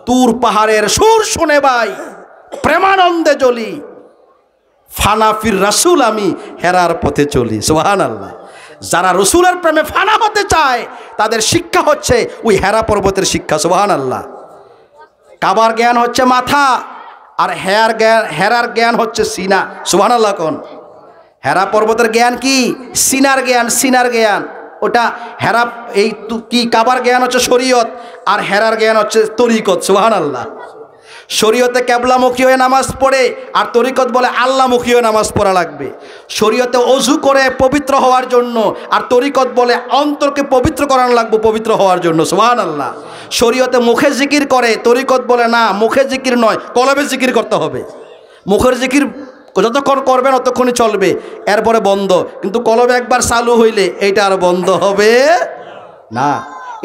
তুর পাহাড়ের সুর শুনে ভাই প্রেমানন্দে জ্বলি, ফানাফির রাসূল আমি হেরার পথে চলি। সুবহানাল্লাহ। যারা রসুলের প্রেমে ফানা হতে চায় তাদের শিক্ষা হচ্ছে ওই হেরা পর্বতের শিক্ষা। সুবহানাল্লাহ। কাবার জ্ঞান হচ্ছে মাথা, আর হেরার জ্ঞান হচ্ছে সিনা। সুবহানাল্লাহ। কোন হেরা পর্বতের জ্ঞান কি? সিনার জ্ঞান, সিনার জ্ঞান। ওটা হেরা, এই কি কাবার জ্ঞান হচ্ছে শরীয়ত, আর হেরার জ্ঞান হচ্ছে তরিকত। সুবহানাল্লাহ। শরীয়তে কেবলামুখী হয়ে নামাজ পড়ে, আর তরিকত বলে আল্লাহমুখী হয়ে নামাজ পড়া লাগবে। শরীয়তে অজু করে পবিত্র হওয়ার জন্য, আর তরিকত বলে অন্তরকে পবিত্র করানো লাগবে পবিত্র হওয়ার জন্য। সুবহানাল্লাহ। শরীয়তে মুখে জিকির করে, তরিকত বলে না, মুখে জিকির নয়, কলবে জিকির করতে হবে। মুখের জিকির যতক্ষণ করবেন ততক্ষণই চলবে, এরপরে বন্ধ। কিন্তু কলবে একবার চালু হইলে এইটা আর বন্ধ হবে না।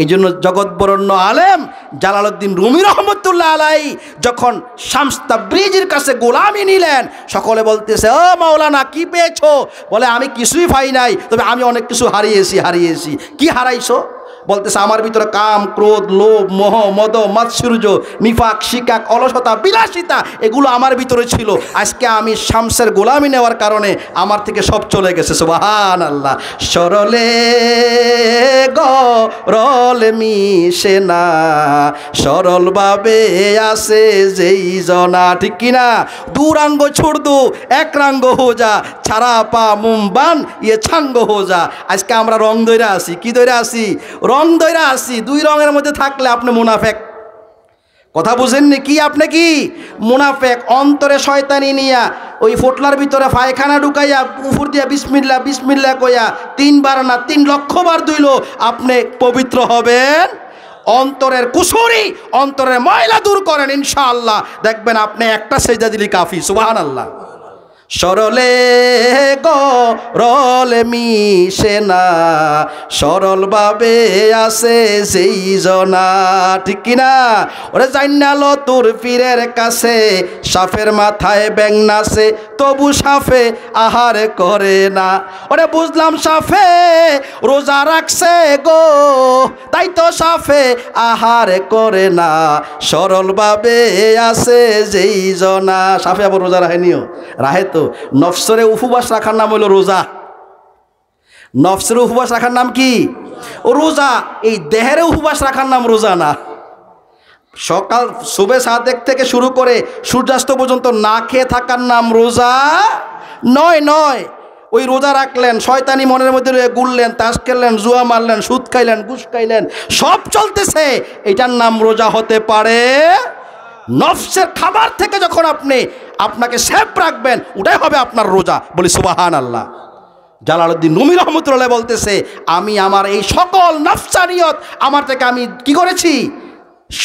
এই জন্য জগৎবরণ্য আলেম জালালউদ্দিন রুমি রহমতুল্লাহ আলাইহি যখন শামস তাবরিজির কাছে গোলামি নিলেন, সকলে বলতেছে, ও মাওলানা কি পেয়েছো? বলে আমি কিছুই পাই নাই, তবে আমি অনেক কিছু হারিয়েছি। কি হারাইছো? বলতেছে আমার ভিতরে কাম, ক্রোধ, লোভ, মোহ, মদ, মাৎসর্য, নিফাক, শিকাক, অলসতা, বিলাসিতা এগুলো আমার ভিতরে ছিল। আজকে আমি শামসের গোলামি নেওয়ার কারণে আমার থেকে সব চলে গেছে। সুবহানাল্লাহ। সরলে গরল মিশে না, সরলভাবে আসে যেই জনা। ঠিক কিনা? দুরাঙ্গ ছোড় দো এক রাঙ্গ হো যা, ছাড়া পা মুমবান ইয়ে ছাঙ্গ হো যা। আজকে আমরা রং দইরা আছি। কি দইরা আছি? রং দইরা আছি। দুই রঙের মধ্যে থাকলে আপনি মুনাফেক। কথা বুঝেননি কি? আপনি কি মুনাফেক? অন্তরে শয়তানি নিয়া ওই ফোটলার ভিতরে পায়খানা ঢুকাইয়া উপর দিয়া বিসমিল্লাহ বিসমিল্লাহ কইয়া 3 বার না 3 লক্ষ বার ধুইল আপনি পবিত্র হবেন। অন্তরের কুসুরি, অন্তরের ময়লা দূর করেন, ইনশাআল্লাহ দেখবেন আপনি একটা সেজদা দিলি কাফি। সুবহানাল্লাহ। সরলে গরল মিশে না, সরলভাবে আসে যেই জনা। ঠিক কিনা? ওরে জান্নালো তোর পীরের কাছে, সাফের মাথায় ব্যাং নাচে, তবু সাফে আহার করে না। ওরে বুঝলাম সাফে রোজা রাখছে গো, তাই তো সাফে আহার করে না, সরলভাবে আসে যেই জনা। সাফে আবার রোজা রাখেনিও, রাহে তো। নফসরে উপবাস রাখার নাম হলো রোজা। নফসের উপবাস রাখার নাম কি? ও রোজা। এই দেহের উপবাস রাখার নাম রোজা না। সকাল সুবে সাদেক থেকে শুরু করে সূর্যাস্ত পর্যন্ত না খেয়ে থাকার নাম রোজা নয়। ওই রোজা রাখলেন, শয়তানি মনের মধ্যে গুললেন, তাস খেললেন, জুয়া মারলেন, সুদ খাইলেন, ঘুষ খাইলেন, সব চলতেছে, এটার নাম রোজা হতে পারে? নফসের খাবার থেকে যখন আপনি আপনাকে সেফ রাখবেন, ওটাই হবে আপনার রোজা। বলি সুবহানাল্লাহ। জালালউদ্দিন রুমি রহমতুল্লাহ বলতেছে, আমি আমার এই সকল নফসানিয়ত আমার থেকে আমি কি করেছি?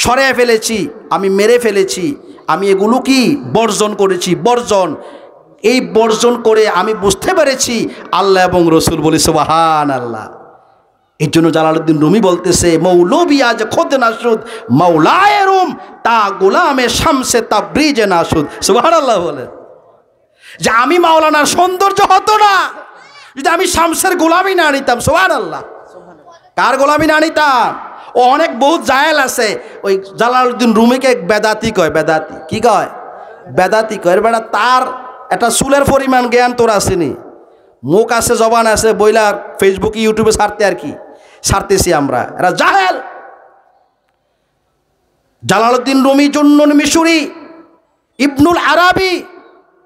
সরিয়ে ফেলেছি, আমি মেরে ফেলেছি। আমি এগুলো কি বর্জন করেছি, বর্জন। এই বর্জন করে আমি বুঝতে পেরেছি আল্লাহ এবং রসুল। বলি সুবহানাল্লাহ। এর জন্য জালালউদ্দিন রুমি বলতেছে, মৌলবি আজ খোদ নাসুদ মৌলায়ে রুম তা গোলামে শামসে তাবরিজে নাসুদ। সুবহানাল্লাহ বলে যে আমি মাওলানার সৌন্দর্য হতো না যদি আমি শামসের গোলামি না নিতাম। সুবহানাল্লাহ। কার গোলামি না নিতাম? ও অনেক বহুত জায়েল আছে, ওই জালালউদ্দিন রুমিকে বেদাতি কয়। বেদাতি কি কয়? বেদাতি কয়। বেটা তার একটা চুলের পরিমাণ জ্ঞান তোর আসেনি। মুখ আছে, জবান আছে, বইলা ফেসবুকে ইউটিউবে ছাড়তে আর কি ছাড়তেছি আমরা। এরা জাহেল। জালালউদ্দিন রুমি, জুন্নুন মিশরি, ইবনুল আরাবি,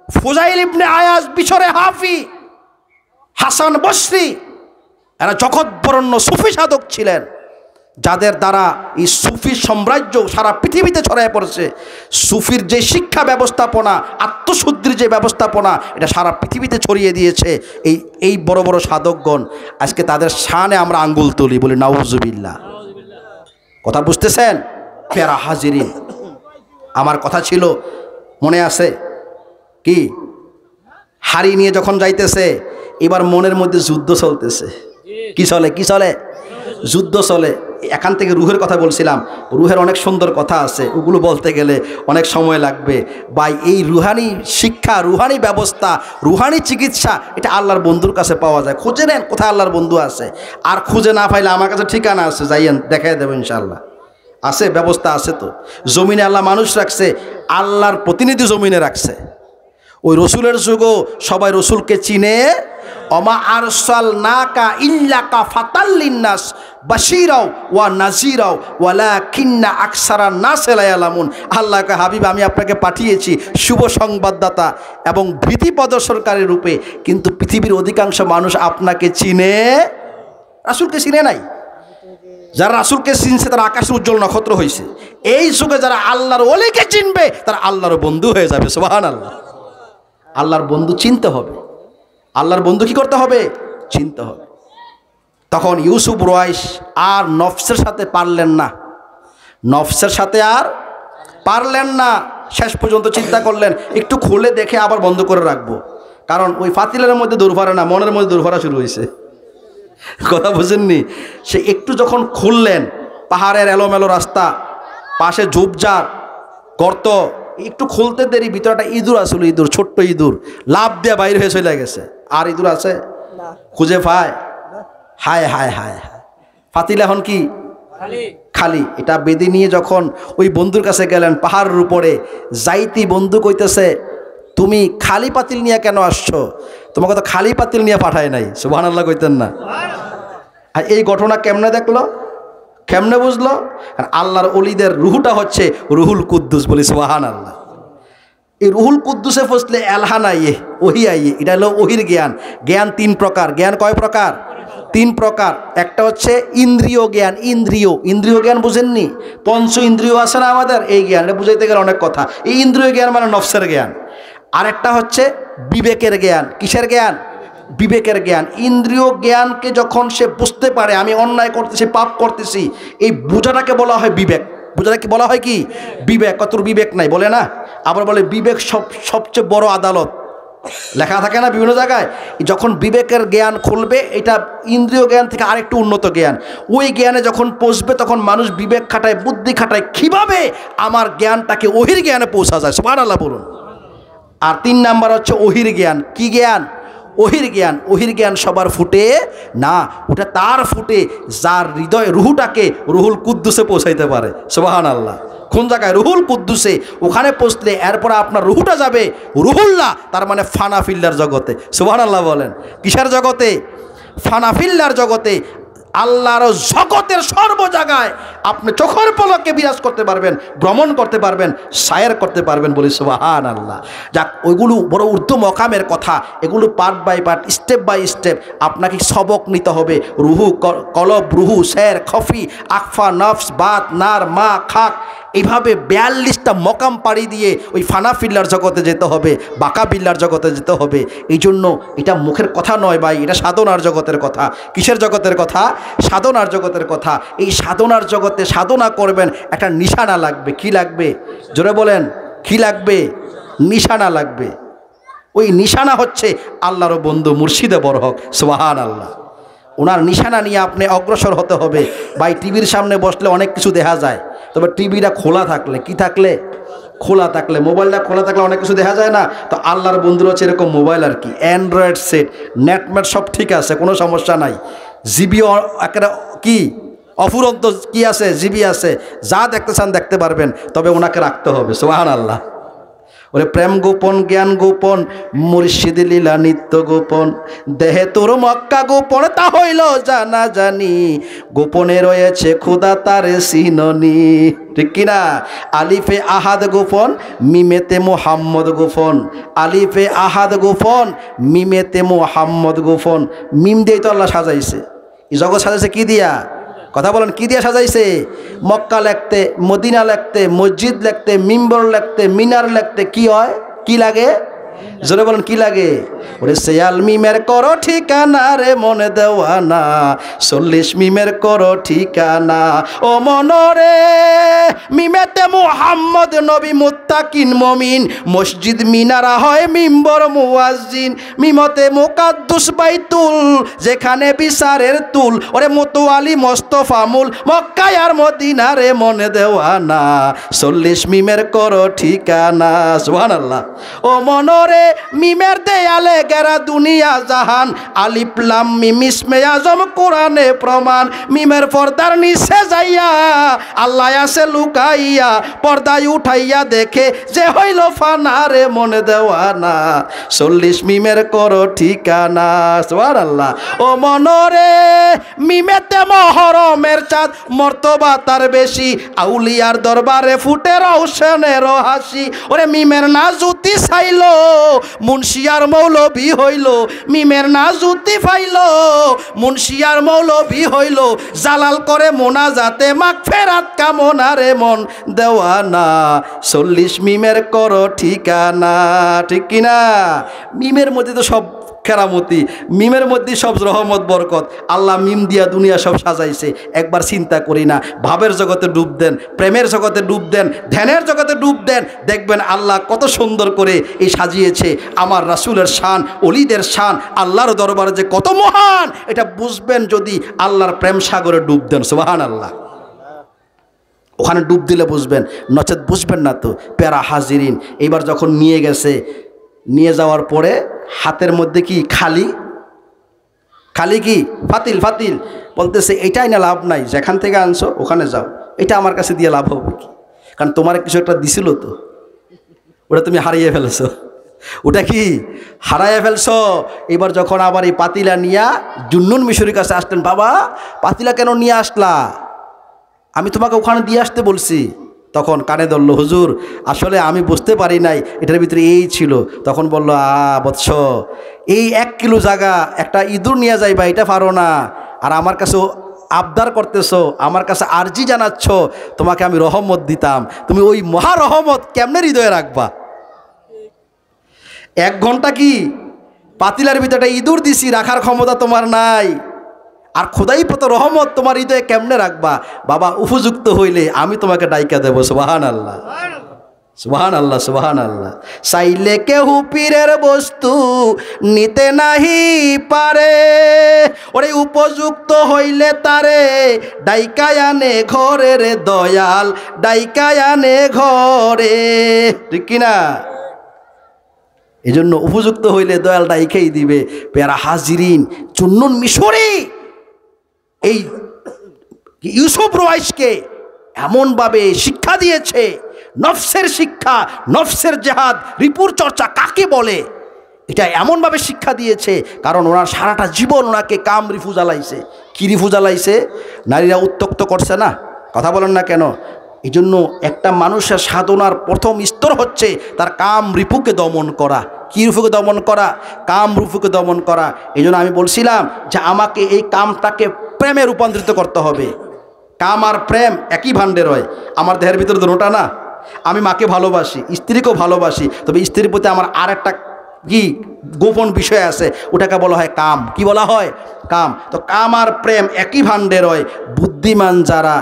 ফুজাইল ইবনে আয়াজ, বিশরে হাফি, হাসান বসরি, এরা জগৎবরণ্য সুফি সাধক ছিলেন, যাদের দ্বারা এই সুফি সাম্রাজ্য সারা পৃথিবীতে ছড়ায় পড়েছে। সুফির যে শিক্ষা ব্যবস্থাপনা, আত্মশুদ্ধির যে ব্যবস্থাপনা, এটা সারা পৃথিবীতে ছড়িয়ে দিয়েছে এই বড় বড় সাধকগণ। আজকে তাদের শানে আমরা আঙ্গুল তুলি, বলি নাউজুবিল্লাহ। কথা বুঝতেছেন? প্যারা হাজিরিন, আমার কথা ছিল মনে আছে কি? হাড়ি নিয়ে যখন যাইতেছে, এবার মনের মধ্যে যুদ্ধ চলতেছে। কি চলে? যুদ্ধ চলে। এখান থেকে রুহের কথা বলছিলাম, রুহের অনেক সুন্দর কথা আছে, ওগুলো বলতে গেলে অনেক সময় লাগবে। ভাই এই রুহানি শিক্ষা, রুহানি ব্যবস্থা, রুহানি চিকিৎসা, এটা আল্লাহর বন্ধুর কাছে পাওয়া যায়। খুঁজে নেন কোথায় আল্লাহর বন্ধু আছে। আর খুঁজে না পাইলে আমার কাছে ঠিকানা আছে, যাইয়েন, দেখাই দেবো ইনশাআল্লাহ। আছে, ব্যবস্থা আছে তো। জমিনে আল্লাহ মানুষ রাখছে, আল্লাহর প্রতিনিধি জমিনে রাখছে। ওই রসুলের যুগও সবাই রসুলকে চিনে। অমা আরসালনাকা ইল্লাকা ফাতাল্লিন্নাস বাশীরাও ওয়া নাযীরাও ওয়ালাকিন্না আকসারান নাসি লা ইয়ালামুন। আল্লাহকে হাবিব, আমি আপনাকে পাঠিয়েছি শুভ সংবাদদাতা এবং ভীতি প্রদর্শনকারী রূপে, কিন্তু পৃথিবীর অধিকাংশ মানুষ আপনাকে চিনে, রাসূলকে চিনে নাই। যারা রাসূলকে চিনছে তারা আকাশের উজ্জ্বল নক্ষত্র হয়েছে। এই যুগে যারা আল্লাহর ওলিকে চিনবে তারা আল্লাহর বন্ধু হয়ে যাবে। সুবহানাল্লাহ। আল্লাহর বন্ধু চিনতে হবে। আল্লাহর বন্ধু কি করতে হবে? চিনতে হবে। তখন ইউসুফ রয়েশ আর নফসের সাথে পারলেন না, নফসের সাথে আর পারলেন না। শেষ পর্যন্ত চিন্তা করলেন একটু খুলে দেখে আবার বন্ধ করে রাখবো, কারণ ওই ফাতিলের মধ্যে দুর্ভরা না, মনের মধ্যে দুর্ভরা শুরু হয়েছে। কথা বুঝেননি? সে একটু যখন খুললেন, পাহাড়ের এলোমেলো রাস্তা, পাশে ঝোপঝাড়, গর্ত, একটু খুলতে দেরি ভিতরে একটা ইঁদুর আসলো, ইঁদুর, ছোট্ট ইঁদুর লাফ দিয়ে বাইরে হয়ে চলে গেছে। আর ইঁদুর আছে? খুঁজে পায়? হায় হায় হায় হায়। ফাতিল এখন কি খালি। এটা বেঁধে নিয়ে যখন ওই বন্ধুর কাছে গেলেন পাহাড়ের উপরে, যাইতি বন্ধু কইতেছে, তুমি খালি পাতিল নিয়ে কেন আসছো? তোমাকে তো খালি পাতিল নিয়ে পাঠায় নাই। সুবহানাল্লাহ কইতেন না? আর এই ঘটনা কেমনে দেখলো, কেমনে বুঝলো? আল্লাহর ওলিদের রুহুটা হচ্ছে রুহুল কুদ্দুস, বলি সুবহানাল্লাহ। এই রুহুল কুদ্দুসে ফসলে এলহান আইয়ে, ওহি আইয়ে, এটা হলো ওহির জ্ঞান। জ্ঞান তিন প্রকার। জ্ঞান কয় প্রকার? তিন প্রকার। একটা হচ্ছে ইন্দ্রিয় জ্ঞান। ইন্দ্রিয় জ্ঞান বুঝেননি? পঞ্চ ইন্দ্রিয় আছে না আমাদের, এই জ্ঞান, এটা বুঝাইতে গেলে অনেক কথা। এই ইন্দ্রিয় জ্ঞান মানে নফসের জ্ঞান। আরেকটা হচ্ছে বিবেকের জ্ঞান। কিসের জ্ঞান? বিবেকের জ্ঞান। ইন্দ্রিয় জ্ঞানকে যখন সে বুঝতে পারে আমি অন্যায় করতেছি, পাপ করতেছি, এই বোঝাটাকে বলা হয় বিবেক। বোঝাটাকে বলা হয় কি? বিবেক। কতর বিবেক নাই বলে না? আবার বলে বিবেক সবচেয়ে বড় আদালত, লেখা থাকে না বিভিন্ন জায়গায়। যখন বিবেকের জ্ঞান খুলবে, এটা ইন্দ্রিয় জ্ঞান থেকে আরেকটু উন্নত জ্ঞান। ওই জ্ঞানে যখন পৌঁছবে তখন মানুষ বিবেক খাটায়, বুদ্ধি খাটায়, কীভাবে আমার জ্ঞানটাকে ওহির জ্ঞানে পৌঁছা যায়। সুবহানাল্লাহ বলুন। আর তিন নাম্বার হচ্ছে ওহির জ্ঞান। কি জ্ঞান? ওহির জ্ঞান। ওহির জ্ঞান সবার ফুটে না, ওটা তার ফুটে যার হৃদয় রুহুটাকে রুহুল কুদ্দুসে পৌঁছাইতে পারে। সুবহানাল্লাহ। কোন জায়গায়? রুহুল কুদ্দুসে। ওখানে পৌঁছলে এরপরে আপনার রুহুটা যাবে রুহুল্লাহ, তার মানে ফানাফিল্লার জগতে। সুবহানাল্লাহ বলেন। কিসের জগতে? ফানাফিল্লার জগতে। আল্লাহর জগতের সর্ব জায়গায় আপনি চোখের পলকে বিরাজ করতে পারবেন, ভ্রমণ করতে পারবেন, সায়ের করতে পারবেন, বলি সুবহানাল্লাহ। যাক, ওইগুলো বড় ঊর্ধ্ব মকামের কথা। এগুলো part by part, step by step আপনাকে সবক নিতে হবে। রুহু, কলব, রুহু, শের, খফি, আকফা, নফস, বাত, নার, মা, খাক, এইভাবে 42টা মকাম পাড়ি দিয়ে ওই ফানাফিল্লার জগতে যেতে হবে, বাকাবিল্লার জগতে যেতে হবে। এই জন্য এটা মুখের কথা নয় ভাই, এটা সাধনার জগতের কথা। কিসের জগতের কথা? সাধনার জগতের কথা। এই সাধনার জগতে সাধনা করবেন, একটা নিশানা লাগবে। কি লাগবে? জোরে বলেন, কি লাগবে? নিশানা লাগবে। ওই নিশানা হচ্ছে আল্লাহর বন্ধু মুর্শিদে বরহক। সুবহানাল্লাহ। ওনার নিশানা নিয়ে আপনি অগ্রসর হতে হবে। ভাই, টিভির সামনে বসলে অনেক কিছু দেখা যায়, তবে টিভিটা খোলা থাকলে, কি থাকলে? খোলা থাকলে, মোবাইলটা খোলা থাকলে অনেক কিছু দেখা যায় না। তো আল্লাহর বন্ধুরা হচ্ছে এরকম মোবাইল আর কি, অ্যান্ড্রয়েড সেট, নেটমেট সব ঠিক আছে, কোনো সমস্যা নাই। জিবি একটা কি অফুরন্ত কি আছে, জিবি আছে, যা দেখতে চান দেখতে পারবেন, তবে ওনাকে রাখতে হবে। সুবহানাল্লাহ। ওরে প্রেম গোপন, জ্ঞান গোপন, মুর্শিদ লীলা নিত্য গোপন, দেহে তোর মক্কা গোপন, তা হইল জানা জানি, গোপনে রয়েছে খোদা তার সিননি। ঠিক কিনা? আলিফে আহাদ গোপন, মিমেতে মোহাম্মদ গোপন। আলিফে আহাদ গোপন, মিমেতে মোহাম্মদ গোপন। মিম দিয়ে তো আল্লাহ সাজাইছে, এই জগৎ সাজাইছে কি দিয়া? কথা বলেন, কি দিয়ে সাজাইছে? মক্কা লিখতে, মদিনা লিখতে, মসজিদ লিখতে, মিম্বর লিখতে, মিনার লিখতে কি হয়? কি লাগে? জোরে বলেন, কি লাগে? ওরে সেয়াল মিমের করো ঠিকানা রে মনে দেওয়ানা, 40 মিমের করো ঠিকানা ও মনরে, মিমেতে মুহাম্মদ নবী মুত্তাকিন মমিন, মসজিদ মিনারা হয় মিম্বর মুয়াজ্জিন, মিমতে মুকাদ্দুস বাইতুল যেখানে বিচারের তুল, ওরে মুতওয়ালি মোস্তফা মূল, মক্কায় আর মদিনা রে মনে দেওয়ানা, 40 মিমের করো ঠিকানা। সুবহানাল্লাহ। ও মনরে মনোরে মিমের দেয়ালে গেরা দুনিয়া জাহান, আলিফ লাম মিম ইসমে আজম কোরআনে প্রমাণ। মিমের পর্দার নিচে যাইয়া আল্লাহ আছে লুকাইয়া, পর্দায় উঠাইয়া দেখে যে হইল ফানারে মনে দেওয়ানা, 40 মিমের করো ঠিকানা। সুবহানাল্লাহ। ও মনোরে মিমেতে মহরমের চাঁদ, মর্তবা তার বেশি, আউলিয়ার দরবারে ফুটে রওশনের হাসি। ওরে মিমের না জুতি চাইল মুন্সিয়ার মৌলবি হইল, মিমের না জুতি ফাইল মুন্সিয়ার মৌলবি হইল, জালাল করে মোনাজাতে মাগফিরাত কামনারে মন দেওয়ানা, 40 মিমের করো ঠিকানা। ঠিক কিনা? মিমের মধ্যে তো সব কেরামতি, মিমের মধ্যে সব রহমত বরকত। আল্লাহ মিম দিয়া দুনিয়া সব সাজাইছে। একবার চিন্তা করি না, ভাবের জগতে ডুব দেন, প্রেমের জগতে ডুব দেন, ধ্যানের জগতে ডুব দেন, দেখবেন আল্লাহ কত সুন্দর করে এই সাজিয়েছে। আমার রাসূলের শান, ওলিদের শান, আল্লাহর দরবারে যে কত মহান, এটা বুঝবেন যদি আল্লাহর প্রেম সাগরে ডুব দেন। সুবহানাল্লাহ। ওখানে ডুব দিলে বুঝবেন, নচেত বুঝবেন না তো। প্যারা হাজিরিন, এবার যখন নিয়ে গেছে, নিয়ে যাওয়ার পরে হাতের মধ্যে কি খালি খালি কি ফাতিল, ফাতিল বলতেছে এটাই না, লাভ নাই, যেখান থেকে আনছো ওখানে যাও, এটা আমার কাছে দিয়ে লাভ হবে কি? কারণ তোমার কিছু একটা দিছিল তো, ওটা তুমি হারিয়ে ফেলেছো। ওটা কি হারাইয়া ফেলছো। এবার যখন আবার এই পাতিলা নিয়া জুন্নুন মিশরির কাছে আসলেন, বাবা পাতিলা কেন নিয়ে আসলা? আমি তোমাকে ওখানে দিয়ে আসতে বলছি। তখন কানে ধরলো, হুজুর আসলে আমি বুঝতে পারি নাই এটার ভিতরে এই ছিল। তখন বলল, বৎস, এই 1 কিলো জায়গা একটা ইঁদুর নিয়ে যাইবা, এটা পারো না। আর আমার কাছে আবদার করতেছো, আমার কাছে আরজি জানাচ্ছ, তোমাকে আমি রহমত দিতাম, তুমি ওই মহা রহমত কেমনে হৃদয়ে রাখবা? 1 ঘন্টা কি পাতিলার ভিতরে ইঁদুর দিছি, রাখার ক্ষমতা তোমার নাই। আর খোদাই পত রহমত তোমার হৃদয়ে কেমনে রাখবা? বাবা উপযুক্ত হইলে আমি তোমাকে ডাইকা দেবো। সুবহানাল্লাহ, সুবহানাল্লাহ, সুবহানাল্লাহ। চাইলে কেহু পীরের বস্তু নিতে নাহি পারে, ওরে উপযুক্ত হইলে তারে ডাইকায় আনে ঘরে রে দয়াল, ডাইকায় আনে ঘরে। ঠিক কিনা? এই জন্য উপযুক্ত হইলে দয়াল ডাইকাই দিবে। প্যারা হাজিরিন, জুন্নুন মিশরি এই ইউসুফ রুয়াইশকে এমনভাবে শিক্ষা দিয়েছে, নফসের শিক্ষা, নফসের জেহাদ, রিপুর চর্চা কাকে বলে, এটা এমনভাবে শিক্ষা দিয়েছে। কারণ ওনার সারাটা জীবন ওনাকে কাম রিফু জ্বালাইছে। কি রিফু জ্বালাইছে? নারীরা উত্তক্ত করছে না? কথা বলেন না কেন? এই জন্য একটা মানুষের সাধনার প্রথম স্তর হচ্ছে তার কাম রিপুকে দমন করা। কি রূপকে দমন করা? কাম রূপকে দমন করা। এই জন্য আমি বলছিলাম যে আমাকে এই কামটাকে প্রেমে রূপান্তরিত করতে হবে। কাম আর প্রেম একই ভাণ্ডের হয়। আমার দেহের ভিতরে দুটোটা না। আমি মাকে ভালোবাসি, স্ত্রীকেও ভালোবাসি, তবে স্ত্রীর প্রতি আমার আর একটা কি গোপন বিষয় আছে, ওটাকে বলা হয় কাম। কি বলা হয়? কাম। তো কাম আর প্রেম একই ভাণ্ডের হয়। বুদ্ধিমান যারা,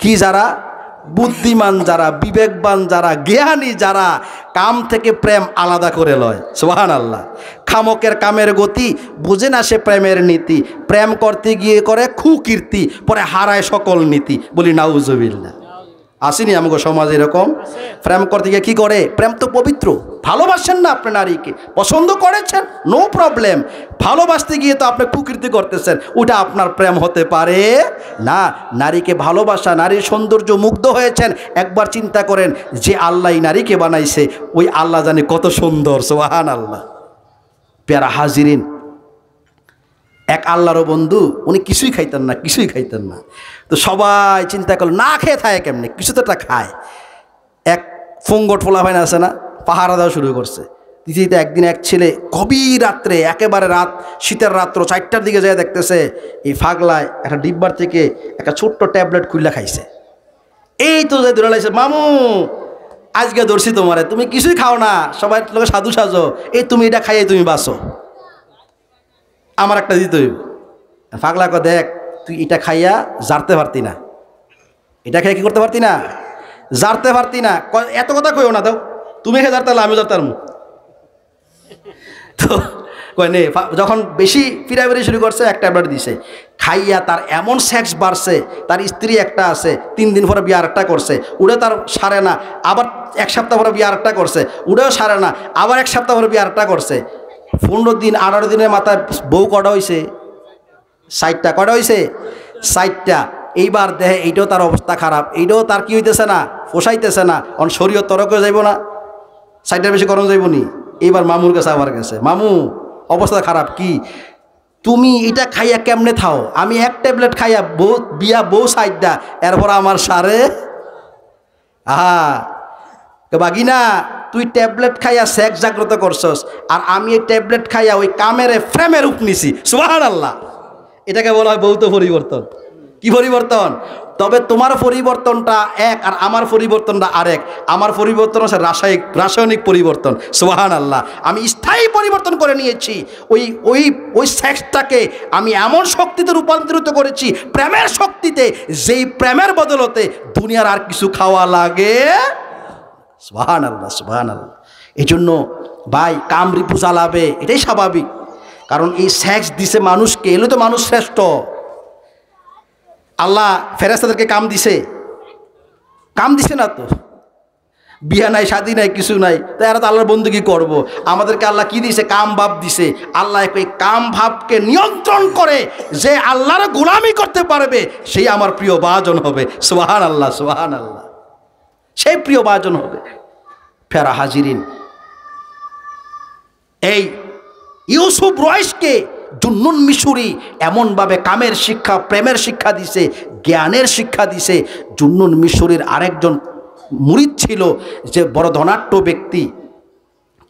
কি যারা? বুদ্ধিমান যারা, বিবেকবান যারা, জ্ঞানী যারা, কাম থেকে প্রেম আলাদা করে লয়। সুবহানাল্লাহ। খামকের কামের গতি বুঝে না সে প্রেমের নীতি, প্রেম করতে গিয়ে করে কুকীর্তি, পরে হারায় সকল নীতি। বলি নাউজুবিল্লাহ। আসেনি আমাকে সমাজ এরকম? প্রেম করতে গিয়ে কী করে? প্রেম তো পবিত্র। ভালোবাসেন না আপনি নারীকে, পছন্দ করেছেন, নো প্রবলেম। ভালোবাসতে গিয়ে তো আপনি কুকীর্তি করতেছেন, ওটা আপনার প্রেম হতে পারে না। নারীকে ভালোবাসা, নারীর সৌন্দর্য মুগ্ধ হয়েছেন, একবার চিন্তা করেন যে আল্লাহ নারীকে বানাইছে, ওই আল্লাহ জানে কত সুন্দর। সুবহানাল্লাহ। প্যারা হাজিরিন, এক আল্লাহর বন্ধু, উনি কিছুই খাইতেন না, কিছুই খাইতেন না। তো সবাই চিন্তা করলো না খেয়ে থাকে কেমনি, কিছু তো একটা খায়। এক ফোঙ্গট ফোলা হয় না, আছে না, পাহারা দেওয়া শুরু করছে। দ্বিতীয়তে একদিন এক ছেলে গভীর রাত্রে, একেবারে রাত, শীতের রাত্র 4টার দিকে যায় দেখতেছে এই ফাগলায় একটা ডিব্বার থেকে একটা ছোট্ট ট্যাবলেট খুললা খাইছে। এই তো যে দৌড়ে লাগছে, মামু আজকে ধরছি তোমারে, তুমি কিছুই খাও না, সবাই লোকে সাধু সাজো, এই তুমি এটা খাইয়ে তুমি বাঁচো, আমার একটা দিতে হইব। পাগলা কো, দেখ তুই এটা খাইয়া জারতে পারতি না, এটা খাইয়া কি করতে পারতি না, জারতে পারতি না। এত কথা কইও না, দাও তুমি খেয়ে জারতে, আমি জারতাম। তো কয় নে, যখন বেশি ফিরাফিরি শুরু করছে এক ট্যাবলেট দিছে, খাইয়া তার এমন সেক্স বাড়ছে, তার স্ত্রী একটা আছে 3 দিন পরে বিয়ে আরেকটা করছে, উড়ে তার সারে না, আবার 1 সপ্তাহ পরে বিয়ে আরেকটা করছে, উড়েও সারে না, আবার 1 সপ্তাহ পরে বিয়ে আরেকটা করছে। 15 দিন 18 দিনের মাথায় বউ কটা হয়েছে? 60টা। কটা হয়েছে? 60টা। এইবার দেখে এইটাও তার অবস্থা খারাপ, এইটাও তার কি হইতেছে না, পোষাইতেছে না, অন শরীয়ত তরকে যাইব না, 60টার বেশি গরম যাইব নি। এইবার মামুর কাছে আবার গেছে, মামু অবস্থা খারাপ, কি তুমি এটা খাইয়া কেমনে থাও? আমি 1 ট্যাবলেট খাইয়া বউ 60টা, এরপর আমার সারে। বাগিনা, তুই ট্যাবলেট খাইয়া সেক্স জাগ্রত করছস, আর আমি এই ট্যাবলেট খাইয়া ওই কামের ফ্রেমের রূপ নিছি। সুবহানাল্লাহ। এটাকে বলা হয় ভৌত পরিবর্তন। কি পরিবর্তন? তবে তোমার পরিবর্তনটা এক, আর আমার পরিবর্তনটা আরেক। আমার পরিবর্তন হচ্ছে রাসায়নিক পরিবর্তন। সুবহানাল্লাহ। আমি স্থায়ী পরিবর্তন করে নিয়েছি। ওই সেক্সটাকে আমি এমন শক্তিতে রূপান্তরিত করেছি, প্রেমের শক্তিতে, যেই প্রেমের বদলতে দুনিয়ার আর কিছু খাওয়া লাগে। সুবহানাল্লাহ, সুবহানাল্লাহ। এই জন্য ভাই কাম রিপু জ্বালাবে, এটাই স্বাভাবিক। কারণ এই সেক্স দিছে মানুষকে, এলো তো মানুষ শ্রেষ্ঠ। আল্লাহ ফেরেশতাদেরকে কাম দিছে? কাম দিছে না তো। বিয়া নাই, শাদী নাই, কিছু নাই, তো এরা তো আল্লাহর বন্দুকি করব। আমাদেরকে আল্লাহ কি দিছে? কাম ভাব দিছে। আল্লাহ এই কাম ভাবকে নিয়ন্ত্রণ করে যে আল্লাহর গোলামি করতে পারবে, সেই আমার প্রিয় ভাজন হবে। সুবহানাল্লাহ, সুবহানাল্লাহ। সেই প্রিয় ভাজন হবে। ফেরা হাজিরিন, এই ইউসুফ রয়েশকে জুন্নুন মিশরি এমনভাবে কামের শিক্ষা, প্রেমের শিক্ষা দিছে, জ্ঞানের শিক্ষা দিছে। জুন্নুন মিশরির আরেকজন মুরিদ ছিল, যে বড় ধনাঢ্য ব্যক্তি,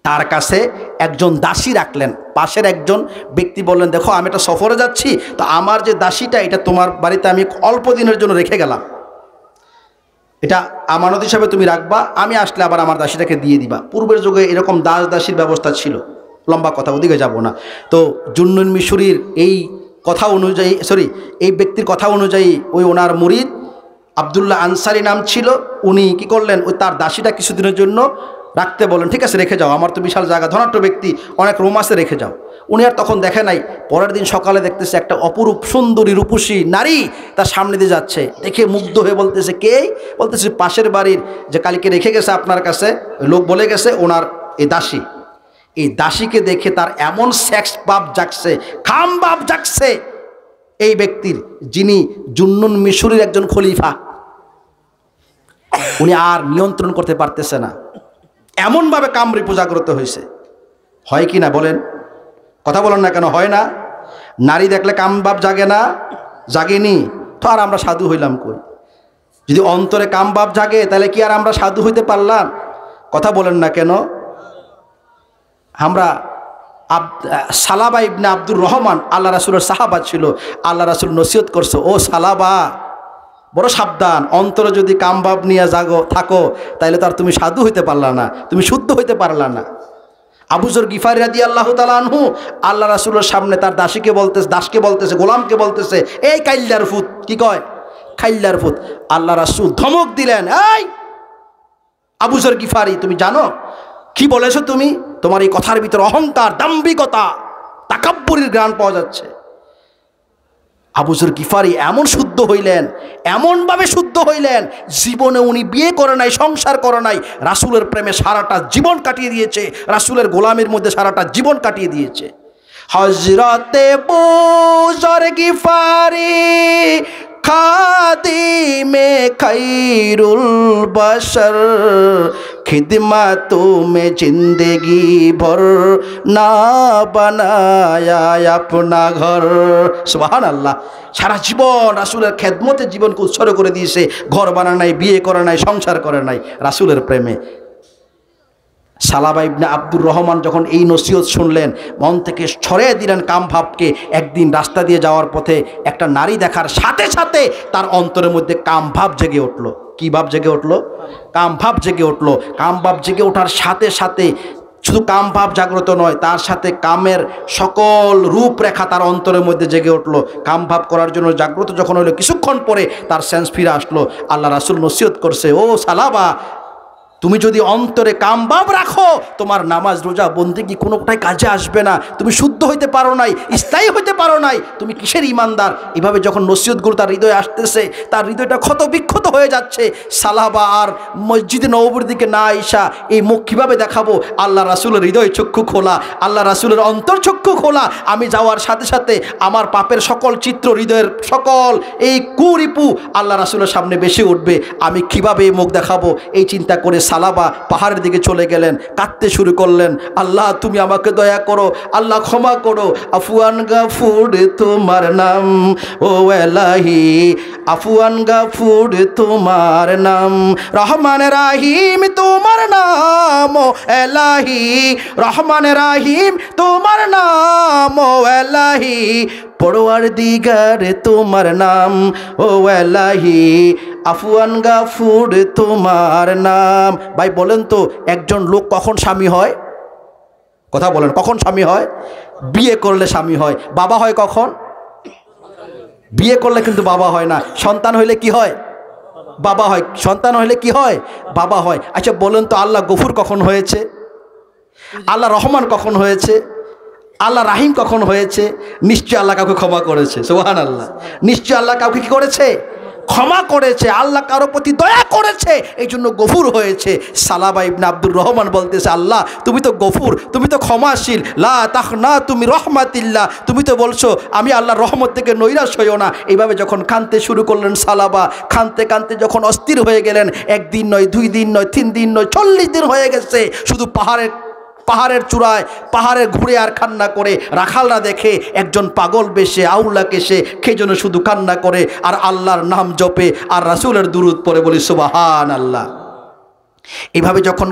তার কাছে একজন দাসী রাখলেন। পাশের একজন ব্যক্তি বললেন, দেখো আমি একটা সফরে যাচ্ছি, তো আমার যে দাসীটা, এটা তোমার বাড়িতে আমি অল্প দিনের জন্য রেখে গেলাম, এটা আমানত হিসাবে তুমি রাখবা, আমি আসলে আবার আমার দাসীটাকে দিয়ে দিবা। পূর্বের যুগে এরকম দাস দাসীর ব্যবস্থা ছিল। লম্বা কথা, ওদিকে যাব না। তো জুন্নুন মিশরির এই কথা অনুযায়ী, এই ব্যক্তির কথা অনুযায়ী ওই ওনার মুরিদ আব্দুল্লাহ আনসারি নাম ছিল, উনি কি করলেন, ওই তার দাসীটা কিছুদিনের জন্য রাখতে বলেন। ঠিক আছে, রেখে যাও, আমার তো বিশাল জায়গা, ধনাঢ্য ব্যক্তি, অনেক রোমাসে রেখে যাও। উনি আর তখন দেখে নাই। পরের দিন সকালে দেখতেছে একটা অপরূপ সুন্দরী রূপসী নারী তার সামনে দিয়ে যাচ্ছে। দেখে মুগ্ধ হয়ে বলতেছে, কে? বলতেছে পাশের বাড়ির যে কালকে রেখে গেছে আপনার কাছে, লোক বলে গেছে ওনার এই দাসী। এই দাসীকে দেখে তার এমন সেক্স ভাব জাগছে, খাম ভাব জাগছে এই ব্যক্তির, যিনি জুন্নুন মিশরির একজন খলিফা। উনি আর নিয়ন্ত্রণ করতে পারতেছে না, এমনভাবে কামরূপ জাগ্রত হয়েছে। হয় কি না বলেন? কথা বলেন না কেন? হয় না? নারী দেখলে কাম ভাব জাগে না? জাগেনি তো আর আমরা সাধু হইলাম কই? যদি অন্তরে কাম ভাব জাগে, তাহলে কি আর আমরা সাধু হইতে পারলাম? কথা বলেন না কেন? আমরা সালাবা ইবনে আব্দুর রহমান আল্লাহ রাসূলের সাহাবা ছিল। আল্লাহ রাসূল নসিহত করছে, ও সালাবা, বড় সাবধান, অন্তরে যদি কামভাব নিয়ে থাকো, তাহলে তো আর তুমি সাধু হইতে পারলা না, তুমি শুদ্ধ হইতে পারলা না। আবু যর গিফারি রাদিয়াল্লাহু তাআলা আনহু আল্লাহ রাসূলের সামনে তার দাসকে বলতেছে, গোলামকে বলতেছে, এই কাইল্লার ফুত, কি কয়? খাইল্লার ফুত। আল্লাহ রাসূল ধমক দিলেন, এই আবু যর গিফারি, তুমি জানো কি বলেছো তুমি? তোমার এই কথার ভিতরে অহংকার, দাম্ভিকতা, তাকাব্বুরির গ্রাণ পাওয়া যাচ্ছে। আবু যর গিফারি এমন শুদ্ধ হইলেন, এমনভাবে শুদ্ধ হইলেন, জীবনে উনি বিয়ে করে নাই, সংসার করে নাই, রাসূলের প্রেমে সারাটা জীবন কাটিয়ে দিয়েছে, রাসূলের গোলামের মধ্যে সারাটা জীবন কাটিয়ে দিয়েছে। হযরতে আবু যর গিফারি খাদিমে খাইরুল বশর, খিদমতু মে জিন্দেগি ভর না বানায়া আপনা ঘর। সুবহানাল্লাহ। সারা জীবন রাসূলের খেদমতে জীবনকে উৎসর্গ করে দিয়েছে, ঘর বানায় নাই, বিয়ে করে নাই, সংসার করে নাই, রাসূলের প্রেমে। সালাবা ইবনে আব্দুর রহমান যখন এই নসিহত শুনলেন, মন থেকে ছড়িয়ে দিলেন কাম ভাবকে। একদিন রাস্তা দিয়ে যাওয়ার পথে একটা নারী দেখার সাথে সাথে তার অন্তরের মধ্যে কাম ভাব জেগে উঠল। কি ভাব জেগে উঠল? কাম ভাব জেগে উঠল। কাম ভাব জেগে ওঠার সাথে সাথে শুধু কাম ভাব জাগ্রত নয়, তার সাথে কামের সকল রূপরেখা তার অন্তরের মধ্যে জেগে উঠল। কাম ভাব করার জন্য জাগ্রত যখন হলো, কিছুক্ষণ পরে তার সেন্স ফিরে আসলো। আল্লাহ রাসূল নসিহত করছে, ও সালাবা, তুমি যদি অন্তরে কামভাব রাখো, তোমার নামাজ রোজা বন্দেগী কোনোটাই কাজে আসবে না। তুমি শুদ্ধ হইতে পারো নাই, স্থায়ী হইতে পারো নাই, তুমি কিসের ইমানদার? এভাবে যখন নসিহতগুলো তার হৃদয়ে আসতেছে, তার হৃদয়টা ক্ষত বিক্ষত হয়ে যাচ্ছে। সালাবা আর মসজিদে নববীর দিকে না আইসা এই মুখ কীভাবে দেখাবো? আল্লাহ রাসূলের হৃদয় চক্ষু খোলা, আল্লাহ রাসূলের অন্তর চক্ষু খোলা। আমি যাওয়ার সাথে সাথে আমার পাপের সকল চিত্র, হৃদয়ের সকল এই কুরিপু আল্লাহ রাসূলের সামনে বেশি উঠবে। আমি কিভাবে এই মুখ দেখাবো? এই চিন্তা করে সালাবা পাহাড়ের দিকে চলে গেলেন, কাঁদতে শুরু করলেন। আল্লাহ তুমি আমাকে দয়া করো, আল্লাহ ক্ষমা করো। আফওয়ান গাফুর তোমার নাম, ও এলাহি আফওয়ান গাফুর তোমার নাম, রহমান রাহিম তোমার নাম, ও এলাহি রহমান রাহিম তোমার নাম, ও এলাহি পরওয়ারদিগার তোমার নাম, ও এলাহি আফওয়ান গাফুর তোমার নাম। ভাই বলেন তো, একজন লোক কখন স্বামী হয়? কথা বলেন, কখন স্বামী হয়? বিয়ে করলে স্বামী হয়। বাবা হয় কখন? বিয়ে করলে কিন্তু বাবা হয় না। সন্তান হইলে কি হয়? বাবা হয়। সন্তান হইলে কি হয়? বাবা হয়। আচ্ছা বলেন তো, আল্লাহ গফুর কখন হয়েছে? আল্লাহ রহমান কখন হয়েছে? আল্লাহ রাহিম কখন হয়েছে? নিশ্চয় আল্লাহ কাউকে ক্ষমা করেছে। সুবহানাল্লাহ। নিশ্চয় আল্লাহ কাউকে কি করেছে? ক্ষমা করেছে। আল্লাহ কারো প্রতি দয়া করেছে, এই জন্য গফুর হয়েছে। সালাবা ইবনে আব্দুর রহমান বলতেছে, আল্লাহ তুমি তো গফুর, তুমি তো ক্ষমাশীল, লা তাখনা তুমি রহমাতিল্লাহ, তুমি তো বলছো আমি আল্লাহর রহমত থেকে নৈরাশ হইও না। এইভাবে যখন কাঁদতে শুরু করলেন সালাবা, কাঁদতে কাঁদতে যখন অস্থির হয়ে গেলেন, একদিন নয়, 2 দিন নয়, 3 দিন নয়, 40 দিন হয়ে গেছে। শুধু পাহাড়ের চূড়ায় পাহাড়ে ঘুরে আর কান্না করে। রাখালরা দেখে একজন পাগল বেশে আউলাকে সে জন্য শুধু কান্না করে আর আল্লাহর নাম জপে আর রাসূলের দুরূদ পড়ে, বলি সুবহানাল্লাহ। এভাবে যখন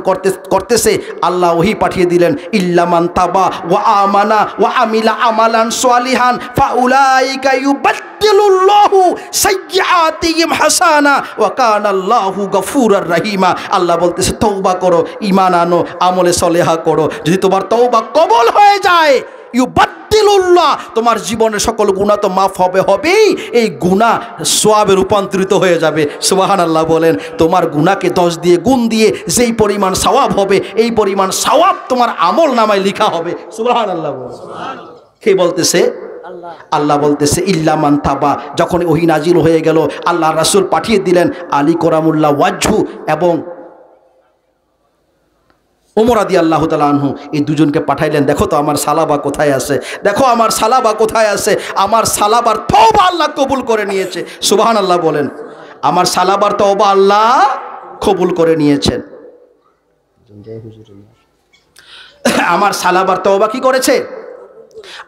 করতেছে আল্লাহ ওহী পাঠিয়ে দিলেন, ইল্লামান তাবা ওয়া আমানা ওয়া আমিলা আমালান সালিহান ফাউলাইকা ইউবাদদিলুল্লাহু সাইয়্যাতিহিম হাসানা ওয়া কানাল্লাহু গফুরার রহিমা। আল্লাহ বলতেছে তওবা করো, ঈমান আনো, আমলে সলেহা করো। যদি তোমার তওবা কবুল হয়ে যায়, ইউবাদদিলুল্লাহ তোমার জীবনের সকল গুনাহ তো মাফ হবেই, এই গুনাহ সওয়াবে রূপান্তরিত হয়ে যাবে। সুবহানাল্লাহ বলেন। তোমার গুনাহকে 10 দিয়ে গুণ দিয়ে যেই পরিমাণ সওয়াব হবে, এই পরিমাণ সওয়াব তোমার আমল নামায় লেখা হবে। সুবহানাল্লাহ বলেন। কে বলতেছে? আল্লাহ বলতেছে ইল্লামান তাবা। যখন ওহী নাজিল হয়ে গেল, আল্লাহ রাসূল পাঠিয়ে দিলেন আলী করামুল্লাহ ওয়াজহু এবং ওমর রাদিয়াল্লাহু তাআলা আনহু, এই দুজনকে পাঠাইলেন। দেখো তো আমার সালাবা কোথায় আছে, দেখো আমার সালাবা কোথায় আছে। আমার সালাবার তওবা আল্লাহ কবুল করে নিয়েছে। সুবহানাল্লাহ বলেন। আমার সালাবার তওবা আল্লাহ কবুল করে নিয়েছেন। আমার সালাবার তওবা কি করেছে?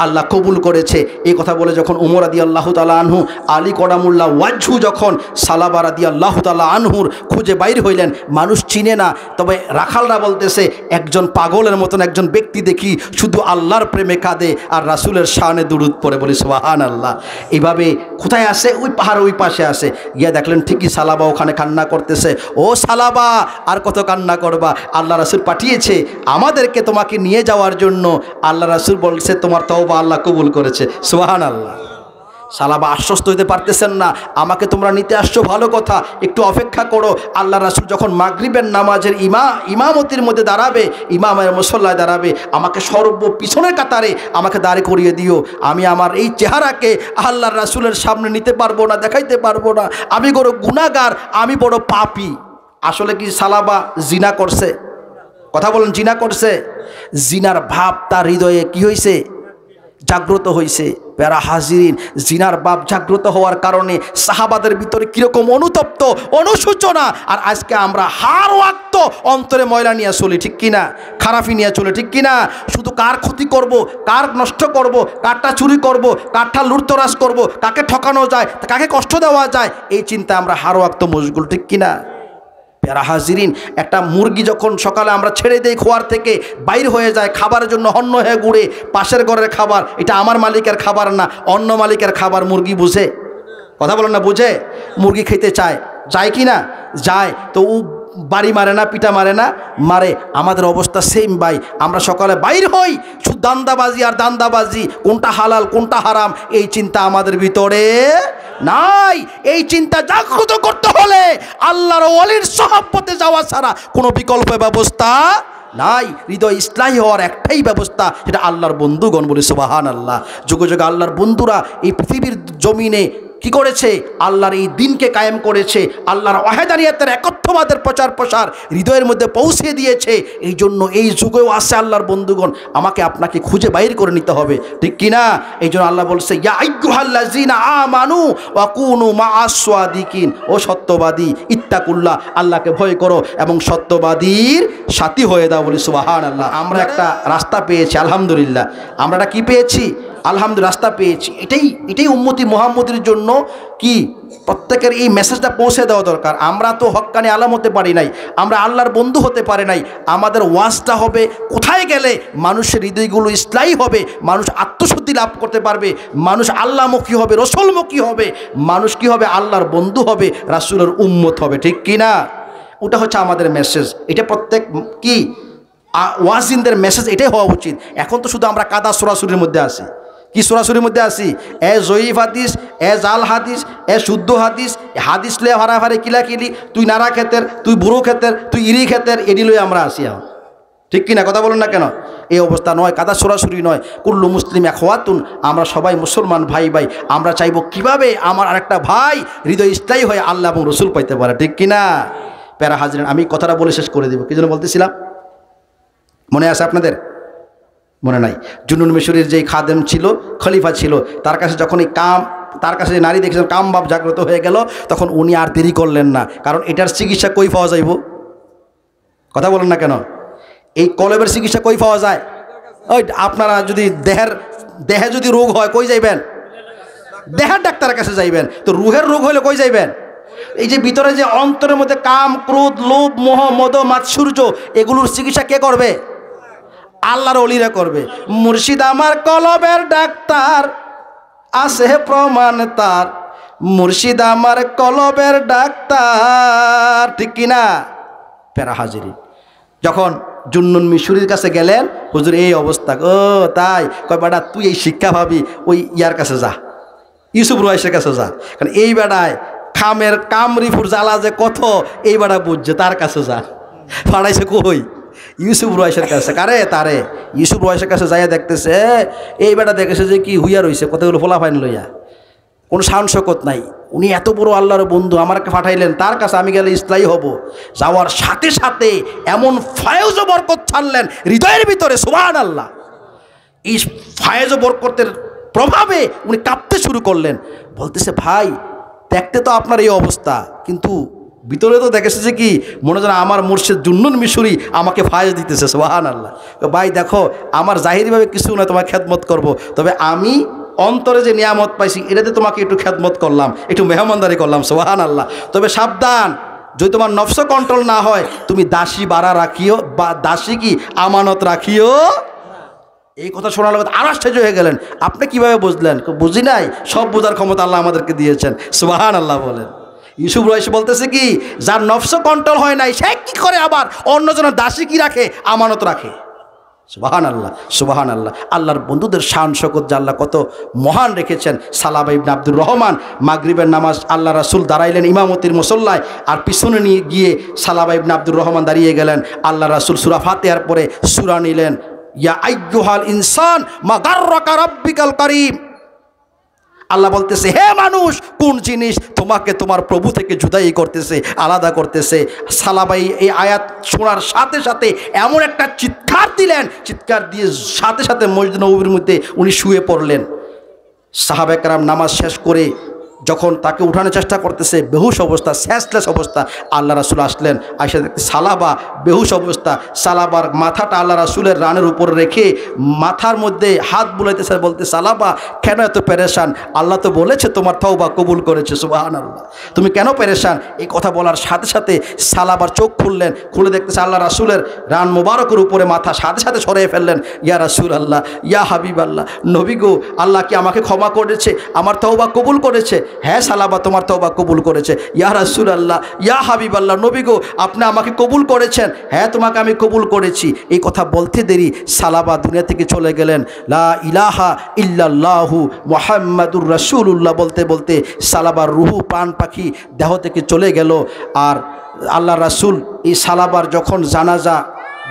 আল্লাহ কবুল করেছে। এই কথা বলে যখন ওমর রাদিয়াল্লাহু তাআলা আনহু আলী করামুল্লাহ ওয়াজহু যখন সালাবা রাদিয়াল্লাহু তাআলা আনহুর খুঁজে বাইর হইলেন, মানুষ চিনে না, তবে রাখালরা বলতেছে একজন পাগলের মতন একজন ব্যক্তি দেখি শুধু আল্লাহর প্রেমে কাঁদে আর রাসূলের শানে দুরূদ পড়ে, বলি সুবহানাল্লাহ। এইভাবে কোথায় আসে? ওই পাহাড় ওই পাশে আসে। গিয়া দেখলেন ঠিকই সালাবা ওখানে কান্না করতেছে। ও সালাবা, আর কত কান্না করবা? আল্লাহ রাসূল পাঠিয়েছে আমাদেরকে তোমাকে নিয়ে যাওয়ার জন্য। আল্লাহ রাসূল বলছে তোমার তওবা আল্লাহ কবুল করেছে। সুবহানাল্লাহ। সালাবা আশ্বস্ত হইতে পারতেছেন না, আমাকে তোমরা নিতে আসছো ভালো কথা, একটু অপেক্ষা করো। আল্লাহ রাসূল যখন মাগরিবের নামাজের ইমামতির মধ্যে দাঁড়াবে, ইমামের মুসল্লায় দাঁড়াবে, আমাকে সর্ব পিছনের কাতারে আমাকে দাঁড় করিয়ে দিও। আমি আমার এই চেহারাকে আল্লাহর রাসূলের সামনে নিতে পারবো না, দেখাইতে পারবো না। আমি বড় গুনাহগার, আমি বড় পাপী। আসলে কি সালাবা জিনা করছে? কথা বলেন, জিনা করছে? জিনার ভাব তার হৃদয়ে কি হয়েছে? জাগ্রত হয়েছে। প্যারা হাজিরিন, জিনার বাপ জাগ্রত হওয়ার কারণে সাহাবাদের ভিতরে কীরকম অনুতপ্ত, অনুশোচনা। আর আজকে আমরা হার ওয়াক্ত অন্তরে ময়লা নিয়ে চলি, ঠিক কিনা? খারাপি নিয়ে চলে, ঠিক কিনা? শুধু কার ক্ষতি করব, কার নষ্ট করব, কারটা চুরি করব, কারটা লুটতরাজ করব, কাকে ঠকানো যায়, কাকে কষ্ট দেওয়া যায়, এই চিন্তা আমরা হার ওয়াক্ত মশগুল, ঠিক কিনা? প্যারা হাজিরিন, একটা মুরগি যখন সকালে আমরা ছেড়ে দেই খোয়ার থেকে, বাইর হয়ে যায় খাবারের জন্য হন্য হয়ে ঘুরে, পাশের ঘরের খাবার, এটা আমার মালিকের খাবার না, অন্য মালিকের খাবার। মুরগি বুঝে? কথা বলেন না, বুঝে? মুরগি খেতে চায়, যায় কি না? যায়। তো ও বাড়ি মারে না, পিটা মারে না, মারে। আমাদের অবস্থা সেম ভাই। আমরা সকালে বাইর হই, শুধু দান্দাবাজি আর দান্দাবাজি, কোনটা হালাল কোনটা হারাম এই চিন্তা আমাদের ভিতরে নাই। এই চিন্তা জাগ্রত করতে হলে আল্লাহর ওয়ালির সহবতে যাওয়া ছাড়া কোনো বিকল্প ব্যবস্থা নাই। হৃদয় ইসলাহী হওয়ার একটাই ব্যবস্থা, সেটা আল্লাহর বন্ধুগণ, বলি সুবহানাল্লাহ। যুগে যুগে আল্লাহর বন্ধুরা এই পৃথিবীর জমিনে কি করেছে? আল্লাহর এই দিনকে কায়েম করেছে, আল্লাহর ওয়াহদানিয়াতের একত্ববাদের প্রচার প্রসার হৃদয়ের মধ্যে পৌঁছে দিয়েছে। এই জন্য এই যুগেও আছে আল্লাহর বন্ধুগণ, আমাকে আপনাকে খুঁজে বাইর করে নিতে হবে, ঠিক কিনা? এই জন্য আল্লাহ বলছে, ইয়া আইয়ুহাল্লাযীনা আমানু ওয়া কুনু মা'আস সাদিকিন, ও সত্যবাদী, ইত্তাকুল্লাহ, আল্লাহকে ভয় করো এবং সত্যবাদীর সাথী হয়ে দাও, বলি সুবহানাল্লাহ। আমরা একটা রাস্তা পেয়েছি, আলহামদুলিল্লাহ। আমরা এটা কি পেয়েছি? আলহামদুলিল্লাহ, রাস্তা পেয়েছি। এটাই উম্মতি মুহাম্মদের জন্য কি প্রত্যেকের এই মেসেজটা পৌঁছে দেওয়া দরকার। আমরা তো হক্কানি আলেম হতে পারি নাই, আমরা আল্লাহর বন্ধু হতে পারি নাই। আমাদের ওয়াজটা হবে কোথায় গেলে মানুষের হৃদয়গুলো ইসলাহী হবে, মানুষ আত্মশুদ্ধি লাভ করতে পারবে, মানুষ আল্লাহমুখী হবে, রসুলমুখী হবে, মানুষ কি হবে? আল্লাহর বন্ধু হবে, রাসূলের উম্মত হবে, ঠিক কিনা? ওটা হচ্ছে আমাদের মেসেজ। এটা প্রত্যেক কি ওয়াজিনদের মেসেজ এটাই হওয়া উচিত। এখন তো শুধু আমরা কাদা সরাসরির মধ্যে আছি। কি সরাসরির মধ্যে আছি? এ জয়ীফ হাদিস, এ জাল হাদিস, এ শুদ্ধ হাদিস, হাদিস লয়ে হারাহারে কিলাকিলি, তুই নারা ক্ষেতের, তুই বুড়ো ক্ষেতের, তুই ইরি ক্ষেতের, এডি লয়ে আমরা আসি এখন, ঠিক কিনা? কথা বলুন না কেন? এই অবস্থা নয়, কাদা সরাসরি নয়। কুল্লু মুসলিম আখওয়াতুন, আমরা সবাই মুসলমান ভাই ভাই। আমরা চাইবো কিভাবে আমার আরেকটা ভাই হৃদয় স্থায়ী হয়ে আল্লাহ এবং রসুল পাইতে পারে, ঠিক কিনা? প্যারা হাজরিন, আমি কথাটা বলে শেষ করে দেবো। কি জন্য বলতেছিলাম মনে আছে আপনাদের? মনে নাই? জুন্নুন মিশরীর যেই খাদেম ছিল, খলিফা ছিল, তার কাছে যখন এই তার কাছে নারী দেখেছেন, কাম ভাব জাগ্রত হয়ে গেল, তখন উনি আর দেরি করলেন না। কারণ এটার চিকিৎসা কই পাওয়া যাইব? কথা বলেন না কেন? এই কলবের চিকিৎসা কই পাওয়া যায়? ওই আপনারা যদি দেহে যদি রোগ হয় কই যাইবেন? দেহের ডাক্তারের কাছে যাইবেন। তো রুহের রোগ হলে কই যাইবেন? এই যে ভিতরে যে অন্তরের মধ্যে কাম, ক্রোধ, লোভ, মোহ, মদ, মাৎসর্য, এগুলোর চিকিৎসা কে করবে? আল্লাহর ওলিরা করবে। মুর্শিদ আমার কলবের ডাক্তার, আছে প্রমাণ তার। মুর্শিদ আমার কলবের ডাক্তার, ঠিক কিনা? প্যারা হাজিরি, যখন জুন্নুন মিশরীর কাছে গেলেন, হুজুর এই অবস্থা। ও তাই? কয় বেটা তুই এই শিক্ষা ভাবি ওই ইয়ার কাছে যা, ইউসুফ রয়েসের কাছে যা। কারণ এই বেটায় খামের কামরিফুর জ্বালা যে কত এই বেটা বুঝছে, তার কাছে যা। ফাড়াইছে কই? ইউসুফ রয়েসের কাছে। কারে? তারে। ইউসুফ রয়েসের কাছে যাইয়া দেখতেছে এই বেটা দেখেছে যে কি হুইয়া রয়েছে, কতগুলো ফোলা ফাইন লইয়া, কোনো শান শকত নাই। উনি এত বড় আল্লাহর বন্ধু, আমাকে পাঠাইলেন তার কাছে, আমি গেলে ইসলাহী হব। যাওয়ার সাথে সাথে এমন ফায়েজ বরকত ছাড়লেন হৃদয়ের ভিতরে, সুবহানাল্লাহ। এই ফায়েজ বরকতের প্রভাবে উনি কাঁপতে শুরু করলেন। বলতেছে, ভাই দেখতে তো আপনার এই অবস্থা, কিন্তু ভিতরে তো দেখেছে যে কি মনে হয় আমার মুর্শিদ জুন্নুন মিশরী আমাকে ফায়েজ দিতেছে, সুবহানাল্লাহ। ভাই দেখো, আমার জাহিরিভাবে কিছু না, তোমার খেদমত করব, তবে আমি অন্তরে যে নিয়ামত পাইছি এটাতে তোমাকে একটু খেদমত করলাম, একটু মেহমানদারি করলাম, সুবহানাল্লাহ। তবে সাবধান, যদি তোমার নফস কন্ট্রোল না হয়, তুমি দাসী বাড়া রাখিও, বা দাসী কি আমানত রাখিও। এই কথা শোনার পর আরো আশ্চর্য হয়ে গেলেন। আপনি কিভাবে বুঝলেন? বুঝি নাই, সব বোঝার ক্ষমতা আল্লাহ আমাদেরকে দিয়েছেন, সুবহানাল্লাহ বলেন। ইউসুফ রয়েছে বলতেছে কি, যার নফস কন্ট্রোল হয় নাই সে কি করে আবার অন্যজনের দাসী কি রাখে? আমানত রাখে। সুবহানাল্লাহ, সুবহানাল্লাহ। আল্লাহর বন্ধুদের শান শকত যে আল্লাহ কত মহান রেখেছেন। সালাবা ইবনে আব্দুর রহমান মাগরিবের নামাজ আল্লাহ রাসূল দাঁড়াইলেন ইমামতির মুসল্লায়, আর পিছনে নিয়ে গিয়ে সালাবা ইবনে আব্দুর রহমান দাঁড়িয়ে গেলেন। আল্লাহ রাসূল সূরা ফাতিহার পরে সূরা নিলেন, ইয়া আইয়ুহাল ইনসান মা গাররাকা রাব্বিকাল কারীম। আল্লাহ বলতেছে, হে মানুষ, কোন জিনিস তোমাকে তোমার প্রভু থেকে জুদাই করতেছে, আলাদা করতেছে? সালাবাই এই আয়াত শোনার সাথে সাথে এমন একটা চিৎকার দিলেন, চিৎকার দিয়ে সাথে সাথে মসজিদ নববীর মধ্যে উনি শুয়ে পড়লেন। সাহাবায়ে কেরাম নামাজ শেষ করে যখন তাকে উঠানোর চেষ্টা করতেছে, বেহুশ অবস্থা, শেষলেস অবস্থা, আল্লাহ রাসূল আসলেন। আয়সা দেখতে সালাবা বেহুশ অবস্থা, সালাবার মাথাটা আল্লাহ রাসূলের রানের উপর রেখে মাথার মধ্যে হাত বুলাইতেছে, বলতে, সালাবা কেন এত পেরেশান? আল্লাহ তো বলেছে তোমার তওবা কবুল করেছে, সুবহানাল্লাহ, তুমি কেন পেরেশান? এই কথা বলার সাথে সাথে সালাবার চোখ খুললেন, খুলে দেখতেছে আল্লাহ রাসূলের রান মোবারকের উপরে মাথা, সাথে সাথে সরিয়ে ফেললেন, ইয়া রাসূলুল্লাহ, ইয়া হাবিবাল্লাহ, নবী গো, আল্লাহ কি আমাকে ক্ষমা করেছে? আমার তওবা কবুল করেছে? হ্যাঁ সালাবা তোমার তওবা কবুল করেছে। ইয়া রাসূলুল্লাহ, ইয়া হাবিবাল্লাহ, নবী গো আপনি আমাকে কবুল করেছেন। হ্যাঁ তোমাকে আমি কবুল করেছি। এই কথা বলতে দেরি সালাবা দুনিয়া থেকে চলে গেলেন। লা ইলাহা ইল্লাল্লাহু মুহাম্মাদুর রাসূলুল্লাহ বলতে বলতে সালাবার রুহু প্রাণ পাখি দেহ থেকে চলে গেল। আর আল্লাহ রাসূল এই সালাবার যখন জানাজা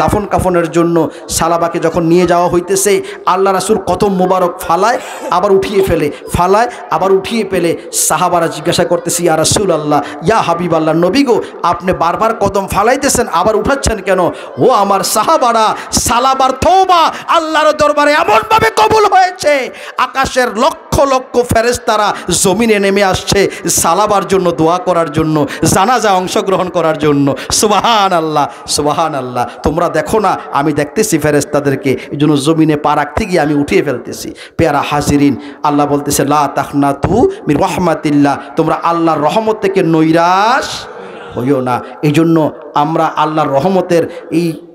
দাফন কাফনের জন্য সালাবাকে যখন নিয়ে যাওয়া হইতেছে, আল্লাহ রাসূল কদম মুবারক ফালায় আবার উঠিয়ে ফেলে, ফালায় আবার উঠিয়ে ফেলে। সাহাবারা জিজ্ঞাসা করতেছি, ইয়া রাসূলুল্লাহ, ইয়া হাবিবাল্লাহ, নবী গো আপনি বারবার কদম ফালাইতেছেন আবার উঠাচ্ছেন কেন? ও আমার সাহাবারা, সালাবার তওবা আল্লাহর দরবারে এমনভাবে কবুল হয়েছে, আকাশের লক্ষ লক্ষ ফেরেশতারা জমিনে নেমে আসছে সালাবার জন্য, দোয়া করার জন্য, জানাজা অংশগ্রহণ করার জন্য। সুবহানাল্লাহ, সুবহানাল্লাহ। তোমরা দেখো না, আমি দেখতেছি ফেরেশতাদেরকে, এই জন্য জমিনে পা রাখতে গিয়ে আমি উঠিয়ে ফেলতেছি। পেয়ারা হাজিরিন, আল্লাহ বলতেছে লা তাখনাতু মির রাহমাতিল্লাহ, তোমরা আল্লাহর রহমত থেকে নৈরাশ হইও না। এই জন্য আমরা আল্লাহর রহমতের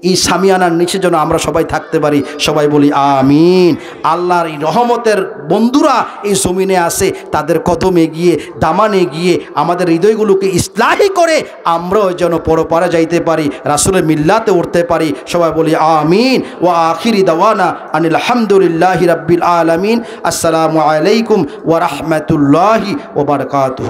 এই সামিয়ানার নিচে যেন আমরা সবাই থাকতে পারি। সবাই বলি আমিন। আল্লাহর এই রহমতের বন্ধুরা এই জমিনে আসে, তাদের কদমে গিয়ে, দামানে গিয়ে আমাদের হৃদয়গুলোকে ইসলাহি করে আমরাও যেন পরপারে যাইতে পারি, রাসূলের মিল্লাতে উঠতে পারি। সবাই বলি আমিন। ওয়া আখিরি দাওয়ানা আনিল হামদুলিল্লাহি রাব্বিল আলামিন। আসসালামু আলাইকুম ওয়া রাহমাতুল্লাহি ওয়া বারাকাতুহু।